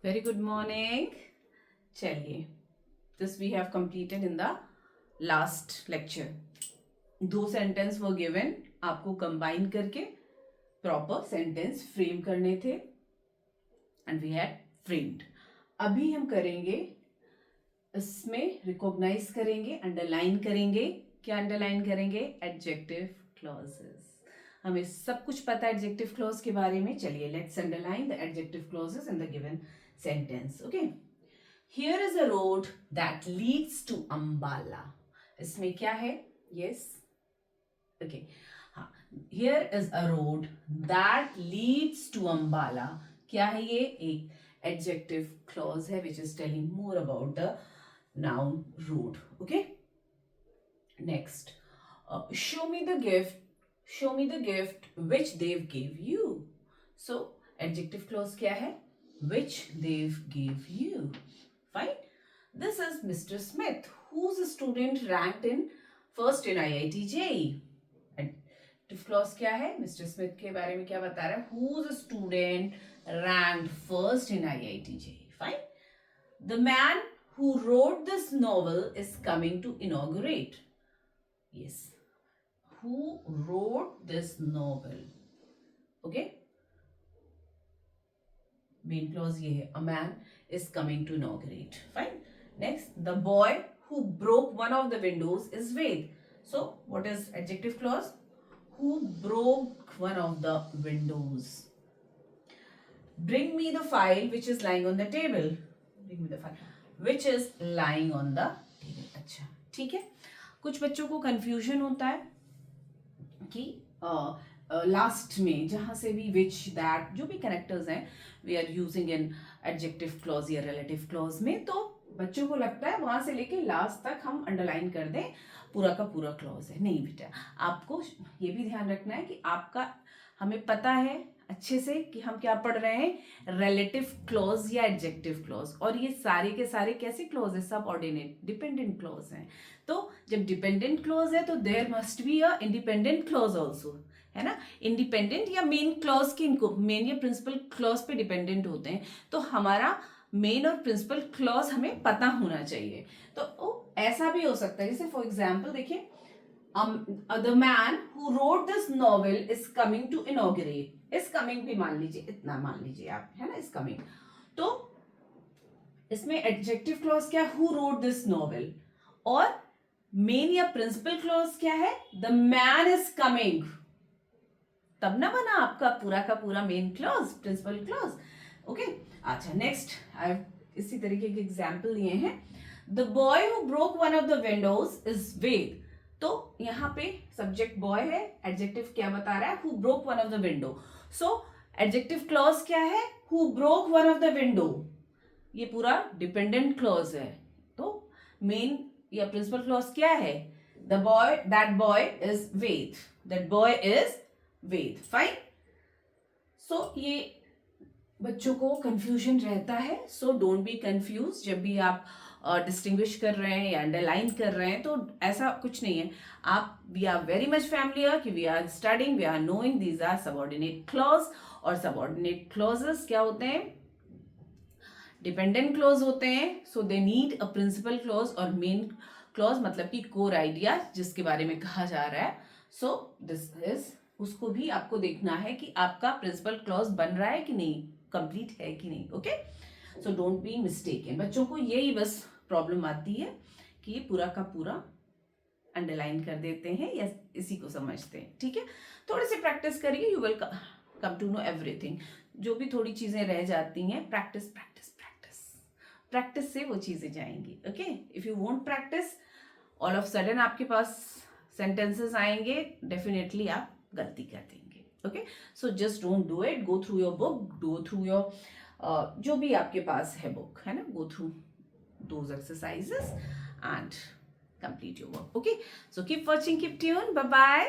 Very good morning. चलिए, this we have completed in the last lecture. दो sentence were given, आपको combine करके proper sentence frame करने थे एंड वी हैड फ्रेम्ड. अभी हम करेंगे, इसमें रिकॉग्नाइज करेंगे, अंडरलाइन करेंगे. क्या अंडरलाइन करेंगे? Adjective clauses. हमें सब कुछ पता है एडजेक्टिव क्लॉज के बारे में. चलिए, let's underline the adjective clauses in the given sentence. Okay, here is a road that leads to Ambala. इसमें क्या है? Yes. Okay. हाँ, here is a road that leads to Ambala. क्या है ये? एक adjective clause है which is telling more about the noun road. Okay. Next, show me the gift. Show me the gift which they gave you. So adjective clause क्या है? Which they gave you. Fine. This is Mr. Smith, whose student ranked in first in IIT JEE. Adjective clause क्या है? Mr. Smith के बारे में क्या बता रहा है? Whose student ranked first in IIT JEE. Fine. The man who wrote this novel is coming to inaugurate. Yes. Who wrote this novel? Okay. Main clause ये है, a man is coming to inaugurate. Fine. Next, the boy who broke one of the windows is Ved. So what is adjective clause? Who broke one of the windows. Bring me the file which is lying on the table. Bring me the file which is lying on the table. अच्छा, ठीक है. कुछ बच्चों को confusion होता है कि last में जहां से भी विच दैट जो भी करेक्टर्स हैं we are using in adjective clause या रिलेटिव क्लॉज में, तो बच्चों को लगता है वहां से लेके लास्ट तक हम अंडरलाइन कर दें पूरा का पूरा क्लॉज है. नहीं बेटा, आपको ये भी ध्यान रखना है कि आपका, हमें पता है अच्छे से कि हम क्या पढ़ रहे हैं, रिलेटिव क्लॉज या एडजेक्टिव क्लॉज. और ये सारे के सारे कैसे क्लॉज है? सबऑर्डिनेट डिपेंडेंट क्लॉज हैं. तो जब डिपेंडेंट क्लॉज है तो there must be a independent clause also, है ना. इंडिपेंडेंट या मेन क्लॉज की, इनको मेन या प्रिंसिपल क्लॉज पे डिपेंडेंट होते हैं. तो हमारा मेन और प्रिंसिपल क्लॉज हमें पता होना चाहिए. तो ऐसा भी हो सकता है, जैसे फॉर एग्जाम्पल देखिए, the man who wrote this novel is coming to inaugurate. is coming भी मान लीजिए, इतना मान लीजिए आप, है ना, is coming. तो इसमें एडजेक्टिव क्लॉज क्या? who wrote this novel. और मेन या प्रिंसिपल क्लॉज क्या है? the man is coming. तब ना बना आपका पूरा का पूरा main clause, principal clause. Okay. अच्छा, नेक्स्ट आई इसी तरीके के एग्जाम्पल लिए हैं. The boy who broke one of the windows is Ved. तो यहाँ पे सब्जेक्ट बॉय है, एडजेक्टिव क्या बता रहा है? Who broke one of the window. So adjective clause क्या है? Who broke one of the window. ये पूरा डिपेंडेंट क्लॉज है. तो मेन या प्रिंसिपल क्लॉज क्या है? The boy, that boy is Ved. That boy is Ved. Fine. So ये बच्चों को कंफ्यूजन रहता है. So don't be confuse. जब भी आप डिस्टिंग्विश कर रहे हैं या अंडरलाइन कर रहे हैं तो ऐसा कुछ नहीं है. आप, we are very much familiar कि we are studying, we are knowing these are subordinate clause. और सबऑर्डिनेट क्लॉजेस क्या होते हैं? डिपेंडेंट क्लॉज होते हैं. So they need a principal clause और मेन क्लॉज, मतलब कि कोर आइडिया जिसके बारे में कहा जा रहा है. सो दिस इज, उसको भी आपको देखना है कि आपका प्रिंसिपल क्लॉज बन रहा है कि नहीं, कंप्लीट है कि नहीं. Okay. So don't B mistaken. बच्चों को यही बस प्रॉब्लम आती है कि ये पूरा का पूरा अंडरलाइन कर देते हैं या इसी को समझते हैं. ठीक है, थोड़ी सी प्रैक्टिस करिए, you will come to know everything. जो भी थोड़ी चीजें रह जाती हैं, प्रैक्टिस प्रैक्टिस प्रैक्टिस, प्रैक्टिस से वो चीजें जाएंगी. Okay. If you won't practice, all of sudden आपके पास सेंटेंसेस आएंगे, डेफिनेटली आप गलती कर देंगे. Okay. So just don't do it. Go through your book, go through your जो भी आपके पास है बुक, है ना, go through those exercises and complete your work. Okay, so keep watching, keep tuned. Bye bye.